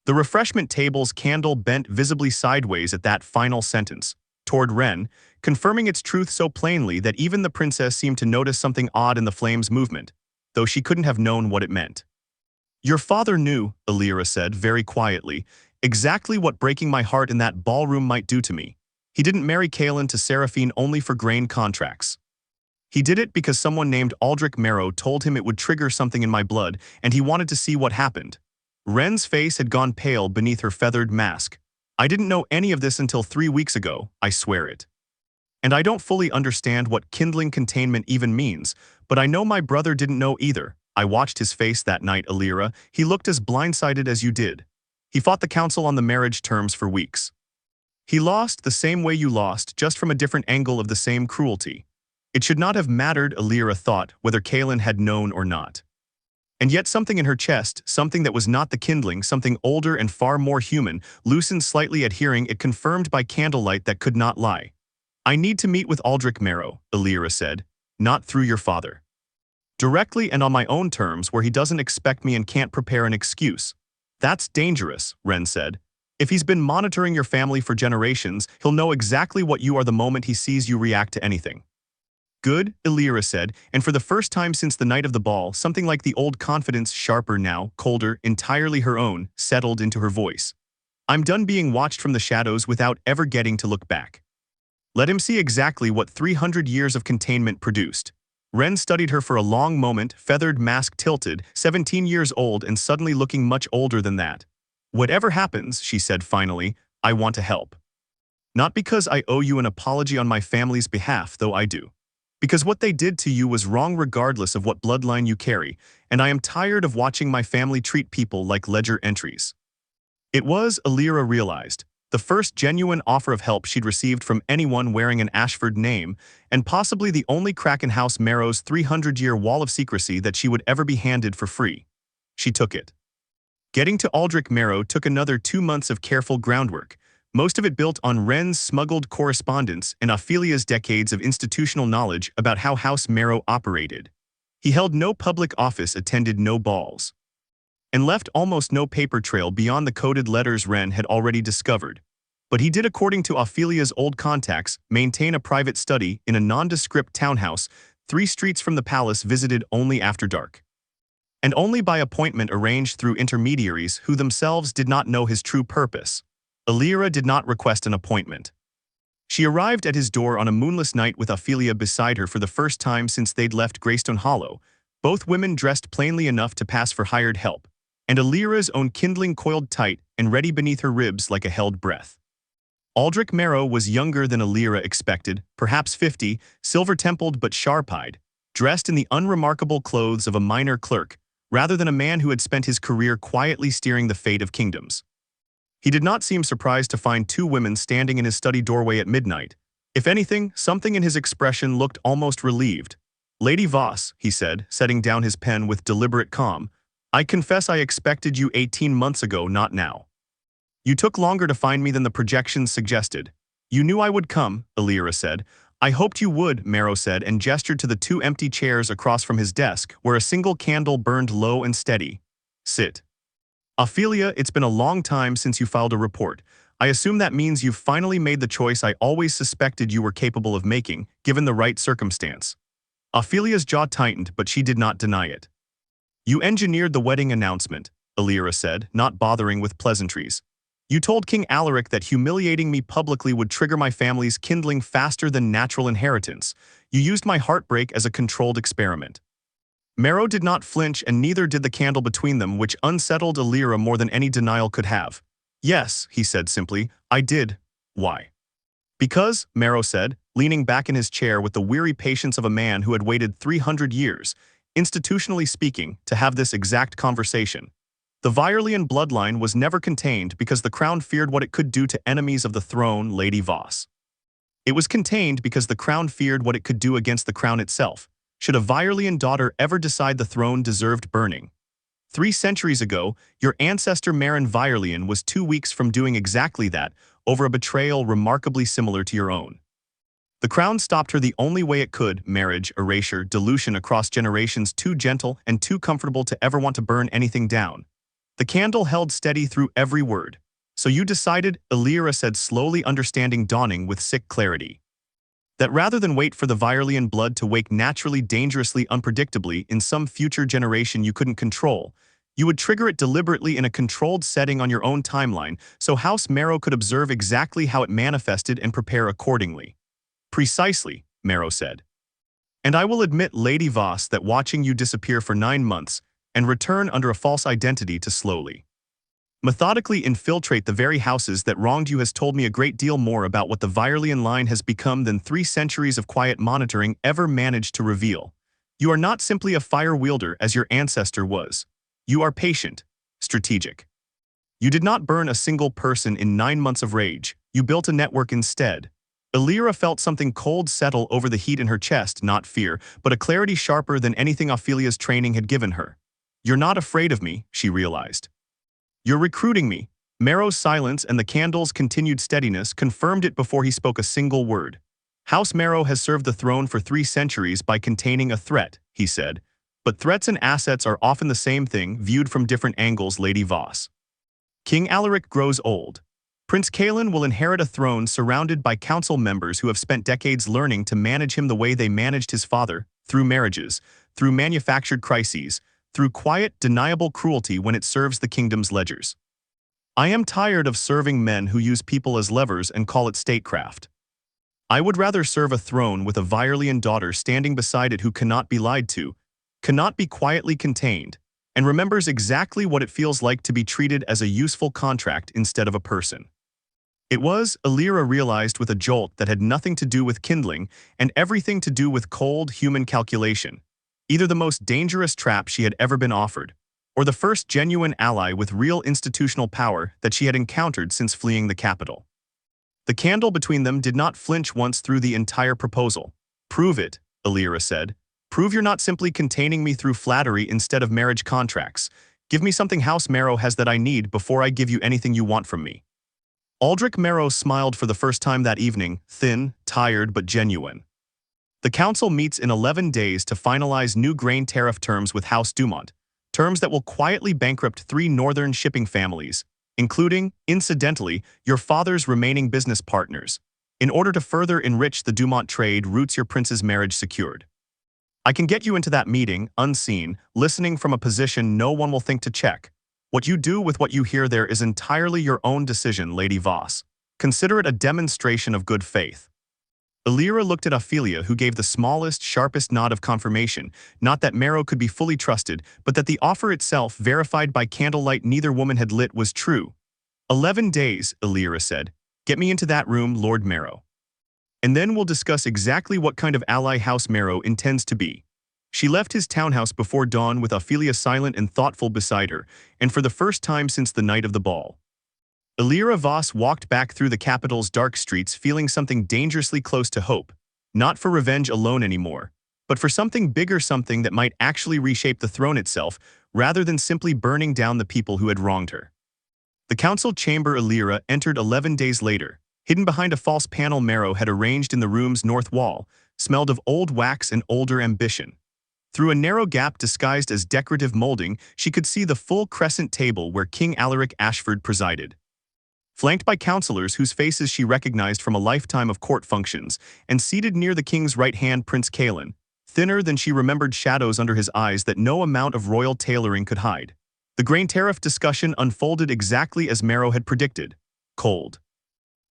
The refreshment table's candle bent visibly sideways at that final sentence, toward Wren, confirming its truth so plainly that even the princess seemed to notice something odd in the flame's movement, though she couldn't have known what it meant. "Your father knew," Elira said very quietly, "exactly what breaking my heart in that ballroom might do to me. He didn't marry Kaelin to Seraphine only for grain contracts. He did it because someone named Aldrich Marrow told him it would trigger something in my blood, and he wanted to see what happened." Wren's face had gone pale beneath her feathered mask. "I didn't know any of this until 3 weeks ago, I swear it. And I don't fully understand what kindling containment even means, but I know my brother didn't know either. I watched his face that night, Elira. He looked as blindsided as you did. He fought the council on the marriage terms for weeks. He lost the same way you lost, just from a different angle of the same cruelty. It should not have mattered, Elira thought, whether Kaelin had known or not. And yet something in her chest, something that was not the kindling, something older and far more human, loosened slightly at hearing it confirmed by candlelight that could not lie. I need to meet with Aldrich Marrow, Elira said, not through your father. Directly and on my own terms where he doesn't expect me and can't prepare an excuse. That's dangerous, Ren said. If he's been monitoring your family for generations, he'll know exactly what you are the moment he sees you react to anything. Good, Elira said, and for the first time since the night of the ball, something like the old confidence, sharper now, colder, entirely her own, settled into her voice. I'm done being watched from the shadows without ever getting to look back. Let him see exactly what 300 years of containment produced. Ren studied her for a long moment, feathered mask tilted, 17 years old and suddenly looking much older than that. Whatever happens, she said finally, I want to help. Not because I owe you an apology on my family's behalf, though I do. Because what they did to you was wrong regardless of what bloodline you carry, and I am tired of watching my family treat people like ledger entries. It was, Elira realized, the first genuine offer of help she'd received from anyone wearing an Ashford name, and possibly the only crack in House Marrow's 300-year wall of secrecy that she would ever be handed for free. She took it. Getting to Aldrich Marrow took another 2 months of careful groundwork, most of it built on Ren's smuggled correspondence and Ophelia's decades of institutional knowledge about how House Marrow operated. He held no public office, attended no balls, and left almost no paper trail beyond the coded letters Ren had already discovered. But he did, according to Ophelia's old contacts, maintain a private study in a nondescript townhouse 3 streets from the palace, visited only after dark. And only by appointment arranged through intermediaries who themselves did not know his true purpose. Elira did not request an appointment. She arrived at his door on a moonless night with Ophelia beside her for the first time since they'd left Greystone Hollow, both women dressed plainly enough to pass for hired help, and Elira's own kindling coiled tight and ready beneath her ribs like a held breath. Aldrich Marrow was younger than Elira expected, perhaps 50, silver-templed but sharp-eyed, dressed in the unremarkable clothes of a minor clerk, rather than a man who had spent his career quietly steering the fate of kingdoms. He did not seem surprised to find 2 women standing in his study doorway at midnight. If anything, something in his expression looked almost relieved. Lady Voss, he said, setting down his pen with deliberate calm, I confess I expected you 18 months ago, not now. You took longer to find me than the projections suggested. You knew I would come, Elira said. I hoped you would, Marrow said, and gestured to the 2 empty chairs across from his desk, where a single candle burned low and steady. Sit. Ophelia, it's been a long time since you filed a report. I assume that means you've finally made the choice I always suspected you were capable of making, given the right circumstance. Ophelia's jaw tightened, but she did not deny it. You engineered the wedding announcement, Elira said, not bothering with pleasantries. You told King Alaric that humiliating me publicly would trigger my family's kindling faster than natural inheritance. You used my heartbreak as a controlled experiment. Marrow did not flinch, and neither did the candle between them, which unsettled Elira more than any denial could have. Yes, he said simply, I did. Why? Because, Marrow said, leaning back in his chair with the weary patience of a man who had waited 300 years, institutionally speaking, to have this exact conversation. The Virelian bloodline was never contained because the crown feared what it could do to enemies of the throne, Lady Voss. It was contained because the crown feared what it could do against the crown itself, should a Virelian daughter ever decide the throne deserved burning. 3 centuries ago, your ancestor Marin Virelian was 2 weeks from doing exactly that, over a betrayal remarkably similar to your own. The crown stopped her the only way it could: marriage, erasure, dilution across generations, too gentle and too comfortable to ever want to burn anything down. The candle held steady through every word. So you decided, Elira said slowly, understanding dawning with sick clarity, that rather than wait for the Virelian blood to wake naturally, dangerously, unpredictably in some future generation you couldn't control, you would trigger it deliberately in a controlled setting on your own timeline so House Marrow could observe exactly how it manifested and prepare accordingly. Precisely, Marrow said. And I will admit, Lady Voss, that watching you disappear for 9 months and return under a false identity to slowly, methodically infiltrate the very houses that wronged you has told me a great deal more about what the Virelian line has become than 3 centuries of quiet monitoring ever managed to reveal. You are not simply a fire wielder as your ancestor was. You are patient, strategic. You did not burn a single person in 9 months of rage. You built a network instead. Elira felt something cold settle over the heat in her chest, not fear, but a clarity sharper than anything Ophelia's training had given her. "You're not afraid of me," she realized. "You're recruiting me." Merrow's silence and the candle's continued steadiness confirmed it before he spoke a single word. "House Merrow has served the throne for 3 centuries by containing a threat," he said. "But threats and assets are often the same thing, viewed from different angles, Lady Voss. King Alaric grows old. Prince Kaelin will inherit a throne surrounded by council members who have spent decades learning to manage him the way they managed his father, through marriages, through manufactured crises, through quiet, deniable cruelty when it serves the kingdom's ledgers. I am tired of serving men who use people as levers and call it statecraft. I would rather serve a throne with a Virelian daughter standing beside it who cannot be lied to, cannot be quietly contained, and remembers exactly what it feels like to be treated as a useful contract instead of a person." It was, Elira realized with a jolt, that had nothing to do with kindling and everything to do with cold, human calculation, either the most dangerous trap she had ever been offered, or the first genuine ally with real institutional power that she had encountered since fleeing the capital. The candle between them did not flinch once through the entire proposal. "Prove it," Elira said. "Prove you're not simply containing me through flattery instead of marriage contracts. Give me something House Merrow has that I need before I give you anything you want from me." Aldrich Merrow smiled for the first time that evening, thin, tired, but genuine. "The council meets in 11 days to finalize new grain tariff terms with House Dumont, terms that will quietly bankrupt 3 northern shipping families, including, incidentally, your father's remaining business partners, in order to further enrich the Dumont trade routes your prince's marriage secured. I can get you into that meeting, unseen, listening from a position no one will think to check. What you do with what you hear there is entirely your own decision, Lady Voss. Consider it a demonstration of good faith." Elira looked at Ophelia, who gave the smallest, sharpest nod of confirmation, not that Merrow could be fully trusted, but that the offer itself, verified by candlelight neither woman had lit, was true. 11 days, Elira said. "Get me into that room, Lord Merrow. And then we'll discuss exactly what kind of ally House Merrow intends to be." She left his townhouse before dawn with Ophelia silent and thoughtful beside her, and for the first time since the night of the ball. Elira Voss walked back through the capital's dark streets feeling something dangerously close to hope, not for revenge alone anymore, but for something bigger, something that might actually reshape the throne itself, rather than simply burning down the people who had wronged her. The council chamber Elira entered 11 days later, hidden behind a false panel Merrow had arranged in the room's north wall, smelled of old wax and older ambition. Through a narrow gap disguised as decorative molding, she could see the full crescent table where King Alaric Ashford presided. Flanked by counselors whose faces she recognized from a lifetime of court functions, and seated near the king's right hand Prince Kaelin, thinner than she remembered, shadows under his eyes that no amount of royal tailoring could hide. The grain tariff discussion unfolded exactly as Merrow had predicted. Cold.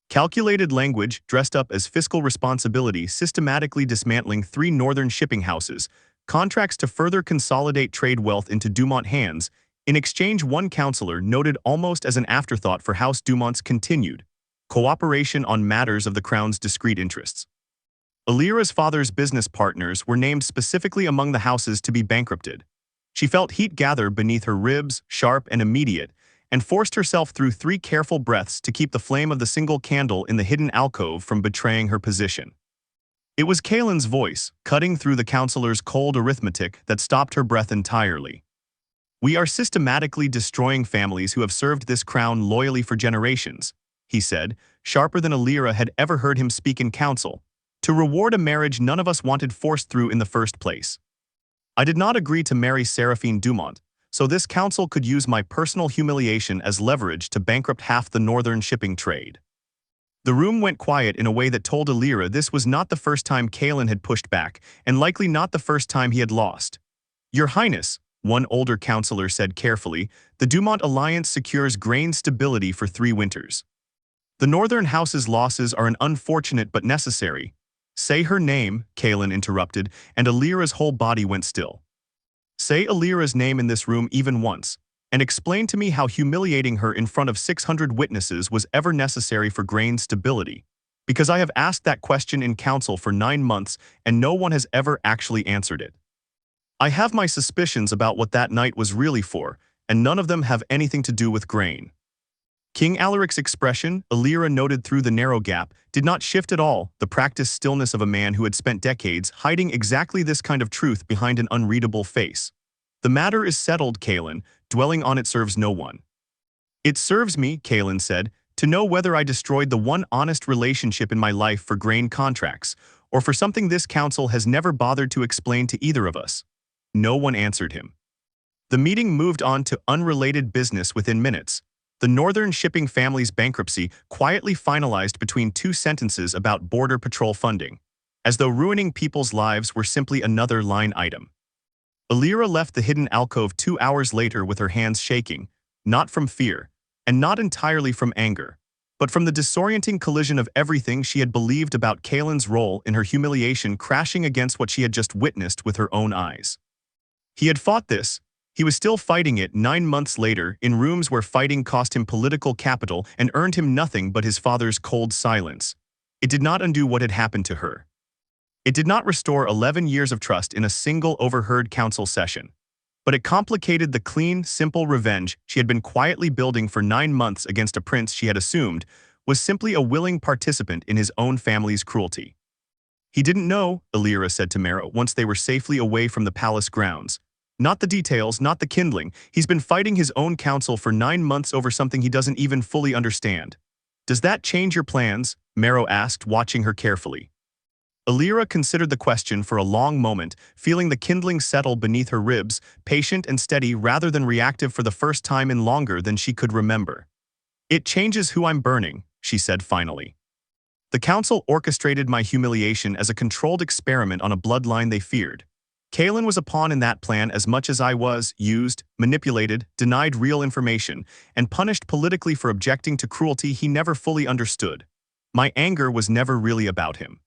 Calculated language dressed up as fiscal responsibility, systematically dismantling 3 northern shipping houses, contracts to further consolidate trade wealth into Dumont hands. In exchange, one counselor noted almost as an afterthought for House Dumont's continued cooperation on matters of the crown's discrete interests. Elira's father's business partners were named specifically among the houses to be bankrupted. She felt heat gather beneath her ribs, sharp and immediate, and forced herself through 3 careful breaths to keep the flame of the single candle in the hidden alcove from betraying her position. It was Kaelin's voice, cutting through the counselor's cold arithmetic, that stopped her breath entirely. "We are systematically destroying families who have served this crown loyally for generations," he said, sharper than Elira had ever heard him speak in council, "to reward a marriage none of us wanted forced through in the first place. I did not agree to marry Seraphine Dumont, so this council could use my personal humiliation as leverage to bankrupt half the northern shipping trade." The room went quiet in a way that told Elira this was not the first time Kaelin had pushed back, and likely not the first time he had lost. "Your Highness," one older counselor said carefully, "the Dumont alliance secures grain stability for 3 winters. The northern house's losses are an unfortunate but necessary." "Say her name," Kaelin interrupted, and Elira's whole body went still. "Say Elira's name in this room even once, and explain to me how humiliating her in front of 600 witnesses was ever necessary for grain stability, because I have asked that question in council for 9 months and no one has ever actually answered it. I have my suspicions about what that night was really for, and none of them have anything to do with grain." King Alaric's expression, Elira noted through the narrow gap, did not shift at all, the practiced stillness of a man who had spent decades hiding exactly this kind of truth behind an unreadable face. The matter is settled, Kaelin. Dwelling on it serves no one. It serves me, Kaelin said, to know whether I destroyed the one honest relationship in my life for grain contracts, or for something this council has never bothered to explain to either of us. No one answered him. The meeting moved on to unrelated business within minutes. The Northern shipping family's bankruptcy quietly finalized between two sentences about border patrol funding, as though ruining people's lives were simply another line item. Elira left the hidden alcove 2 hours later with her hands shaking, not from fear, and not entirely from anger, but from the disorienting collision of everything she had believed about Kaelin's role in her humiliation crashing against what she had just witnessed with her own eyes. He had fought this. He was still fighting it 9 months later in rooms where fighting cost him political capital and earned him nothing but his father's cold silence. It did not undo what had happened to her. It did not restore 11 years of trust in a single overheard council session. But it complicated the clean, simple revenge she had been quietly building for 9 months against a prince she had assumed was simply a willing participant in his own family's cruelty. He didn't know, Elira said to Marrow once they were safely away from the palace grounds. Not the details, not the kindling. He's been fighting his own council for 9 months over something he doesn't even fully understand. Does that change your plans? Marrow asked, watching her carefully. Elira considered the question for a long moment, feeling the kindling settle beneath her ribs, patient and steady rather than reactive for the first time in longer than she could remember. It changes who I'm burning, she said finally. The council orchestrated my humiliation as a controlled experiment on a bloodline they feared. Kaelin was a pawn in that plan as much as I was used, manipulated, denied real information, and punished politically for objecting to cruelty he never fully understood. My anger was never really about him.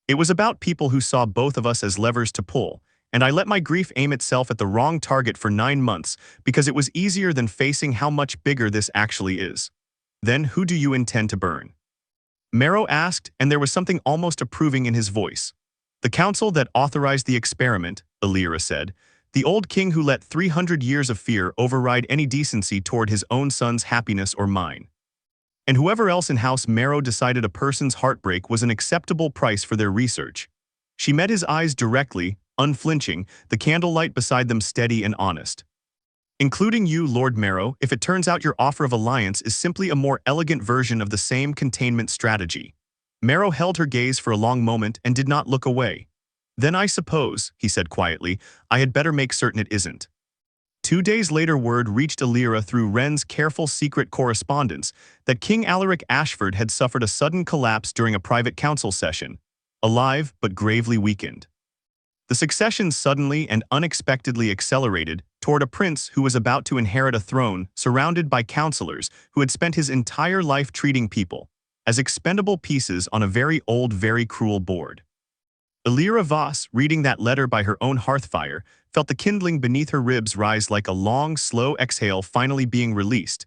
It was about people who saw both of us as levers to pull, and I let my grief aim itself at the wrong target for 9 months because it was easier than facing how much bigger this actually is. Then who do you intend to burn? Marrow asked, and there was something almost approving in his voice. The council that authorized the experiment, Elira said, the old king who let 300 years of fear override any decency toward his own son's happiness or mine. And whoever else in House Marrow decided a person's heartbreak was an acceptable price for their research. She met his eyes directly, unflinching, the candlelight beside them steady and honest. Including you, Lord Marrow, if it turns out your offer of alliance is simply a more elegant version of the same containment strategy. Marrow held her gaze for a long moment and did not look away. Then I suppose, he said quietly, I had better make certain it isn't. 2 days later word reached Elira through Wren's careful secret correspondence that King Alaric Ashford had suffered a sudden collapse during a private council session, alive but gravely weakened. The succession suddenly and unexpectedly accelerated toward a prince who was about to inherit a throne surrounded by counselors who had spent his entire life treating people as expendable pieces on a very old, very cruel board. Elira Voss, reading that letter by her own hearthfire, felt the kindling beneath her ribs rise like a long, slow exhale finally being released,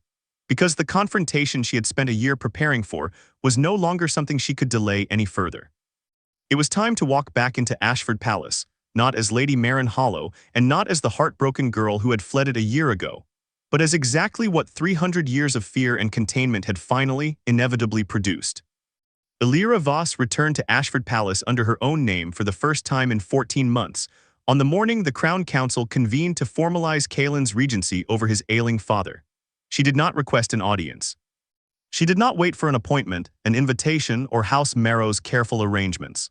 because the confrontation she had spent a year preparing for was no longer something she could delay any further. It was time to walk back into Ashford Palace, not as Lady Marin Hollow and not as the heartbroken girl who had fled it a year ago, but as exactly what 300 years of fear and containment had finally, inevitably produced. Elira Voss returned to Ashford Palace under her own name for the first time in 14 months. On the morning the Crown Council convened to formalize Kaelin's regency over his ailing father. She did not request an audience. She did not wait for an appointment, an invitation, or House Marrow's careful arrangements.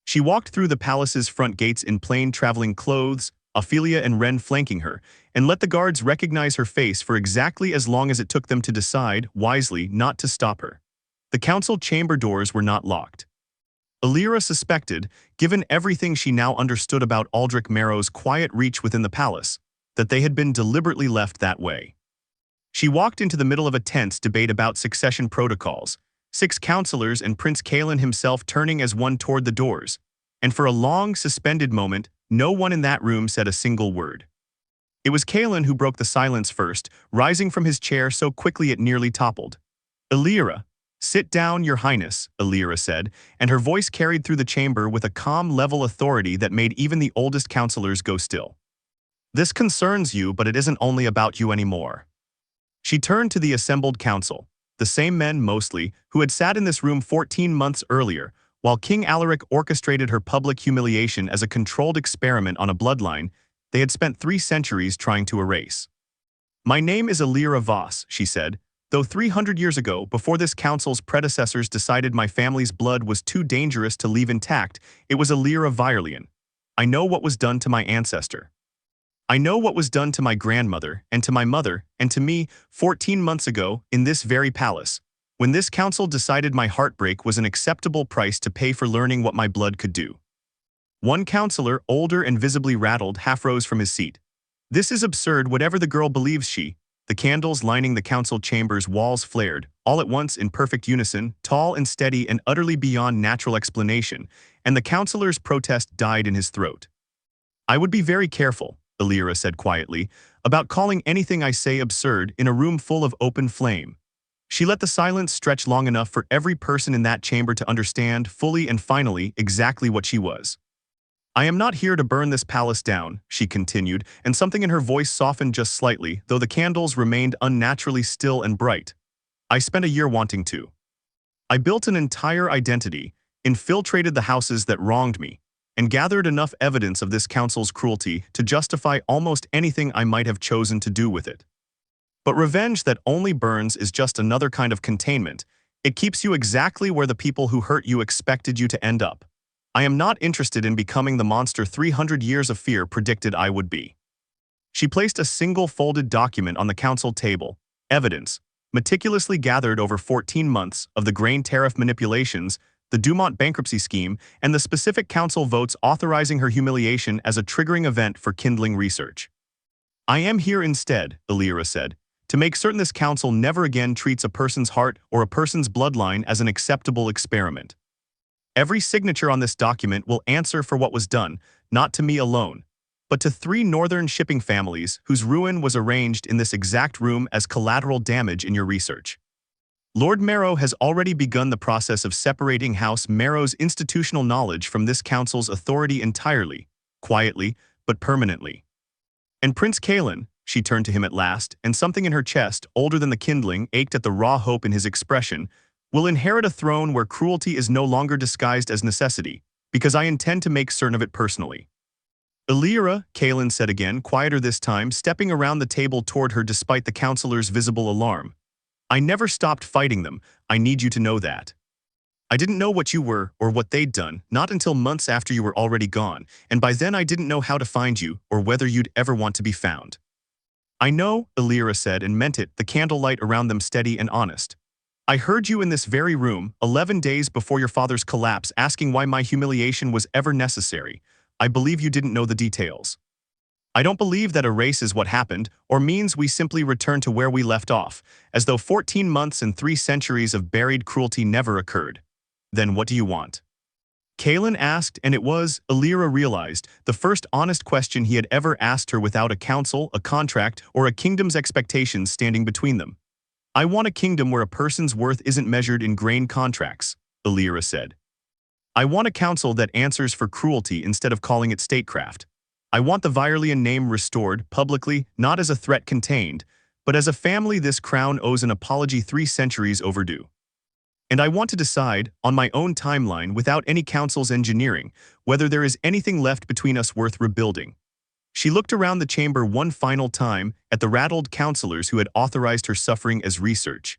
She walked through the palace's front gates in plain traveling clothes, Ophelia and Wren flanking her, and let the guards recognize her face for exactly as long as it took them to decide, wisely, not to stop her. The council chamber doors were not locked. Elira suspected, given everything she now understood about Aldrich Marrow's quiet reach within the palace, that they had been deliberately left that way. She walked into the middle of a tense debate about succession protocols, 6 counselors and Prince Kaelin himself turning as one toward the doors, and for a long, suspended moment, no one in that room said a single word. It was Kaelin who broke the silence first, rising from his chair so quickly it nearly toppled. Elira, sit down, Your Highness, Elira said, and her voice carried through the chamber with a calm level authority that made even the oldest counselors go still. This concerns you, but it isn't only about you anymore. She turned to the assembled council, the same men mostly who had sat in this room 14 months earlier, while King Alaric orchestrated her public humiliation as a controlled experiment on a bloodline they had spent 3 centuries trying to erase. "My name is Elira Voss," she said, "though 300 years ago, before this council's predecessors decided my family's blood was too dangerous to leave intact, it was Elira Voss. I know what was done to my ancestor. I know what was done to my grandmother, and to my mother, and to me, 14 months ago, in this very palace, when this council decided my heartbreak was an acceptable price to pay for learning what my blood could do." One counselor, older and visibly rattled, half rose from his seat. "This is absurd, whatever the girl believes she." The candles lining the council chamber's walls flared, all at once in perfect unison, tall and steady and utterly beyond natural explanation, and the counselor's protest died in his throat. "I would be very careful," Elira said quietly, "about calling anything I say absurd in a room full of open flame." She let the silence stretch long enough for every person in that chamber to understand, fully and finally, exactly what she was. "I am not here to burn this palace down," she continued, and something in her voice softened just slightly, though the candles remained unnaturally still and bright. "I spent a year wanting to. I built an entire identity, infiltrated the houses that wronged me, and gathered enough evidence of this council's cruelty to justify almost anything I might have chosen to do with it. But revenge that only burns is just another kind of containment. It keeps you exactly where the people who hurt you expected you to end up. I am not interested in becoming the monster 300 years of fear predicted I would be." She placed a single folded document on the council table, evidence, meticulously gathered over 14 months, of the grain tariff manipulations, the Dumont bankruptcy scheme, and the specific council votes authorizing her humiliation as a triggering event for kindling research. "I am here instead," Elira said, "to make certain this council never again treats a person's heart or a person's bloodline as an acceptable experiment. Every signature on this document will answer for what was done, not to me alone, but to 3 northern shipping families whose ruin was arranged in this exact room as collateral damage in your research. Lord Marrow has already begun the process of separating House Marrow's institutional knowledge from this council's authority entirely, quietly, but permanently. And Prince Kalen," she turned to him at last, and something in her chest, older than the kindling, ached at the raw hope in his expression, "will inherit a throne where cruelty is no longer disguised as necessity, because I intend to make certain of it personally." "Elira," Kalen said again, quieter this time, stepping around the table toward her despite the counselor's visible alarm. "I never stopped fighting them, I need you to know that. I didn't know what you were or what they'd done, not until months after you were already gone, and by then I didn't know how to find you or whether you'd ever want to be found." "I know," Elira said and meant it, the candlelight around them steady and honest. "I heard you in this very room, 11 days before your father's collapse, asking why my humiliation was ever necessary. I believe you didn't know the details. I don't believe that erases what happened, or means we simply return to where we left off, as though 14 months and 3 centuries of buried cruelty never occurred. Then what do you want?" Kalen asked, and it was, Elira realized, the first honest question he had ever asked her without a council, a contract, or a kingdom's expectations standing between them. "I want a kingdom where a person's worth isn't measured in grain contracts," Elira said. "I want a council that answers for cruelty instead of calling it statecraft. I want the Virelian name restored, publicly, not as a threat contained, but as a family this crown owes an apology 3 centuries overdue. And I want to decide, on my own timeline without any council's engineering, whether there is anything left between us worth rebuilding." She looked around the chamber one final time at the rattled counselors who had authorized her suffering as research.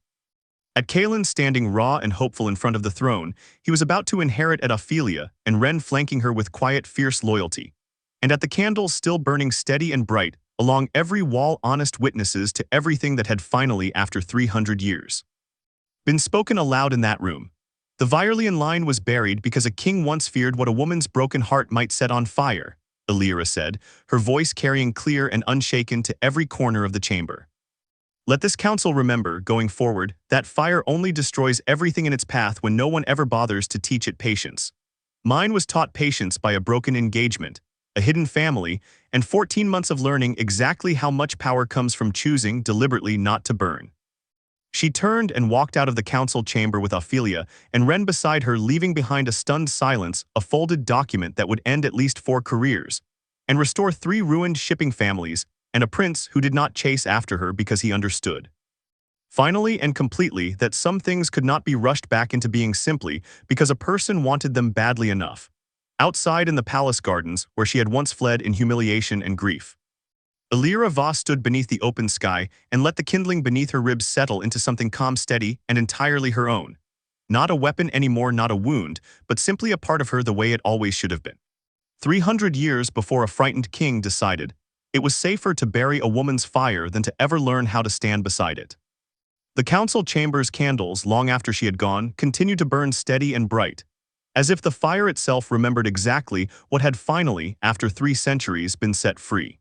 At Kalen standing raw and hopeful in front of the throne, he was about to inherit at Ophelia, and Ren flanking her with quiet, fierce loyalty. And at the candles still burning steady and bright, along every wall honest witnesses to everything that had finally, after 300 years, been spoken aloud in that room. The Virelian line was buried because a king once feared what a woman's broken heart might set on fire, Elira said, her voice carrying clear and unshaken to every corner of the chamber. "Let this council remember, going forward, that fire only destroys everything in its path when no one ever bothers to teach it patience. Mine was taught patience by a broken engagement, a hidden family, and 14 months of learning exactly how much power comes from choosing deliberately not to burn." She turned and walked out of the council chamber with Ophelia, and Ren beside her, leaving behind a stunned silence, a folded document that would end at least 4 careers, and restore 3 ruined shipping families, and a prince who did not chase after her because he understood. Finally and completely that some things could not be rushed back into being simply because a person wanted them badly enough. Outside in the palace gardens, where she had once fled in humiliation and grief, Elira Voss stood beneath the open sky and let the kindling beneath her ribs settle into something calm, steady, and entirely her own. Not a weapon anymore, not a wound, but simply a part of her the way it always should have been. 300 years before a frightened king decided, it was safer to bury a woman's fire than to ever learn how to stand beside it. The council chamber's candles, long after she had gone, continued to burn steady and bright, as if the fire itself remembered exactly what had finally, after 3 centuries, been set free.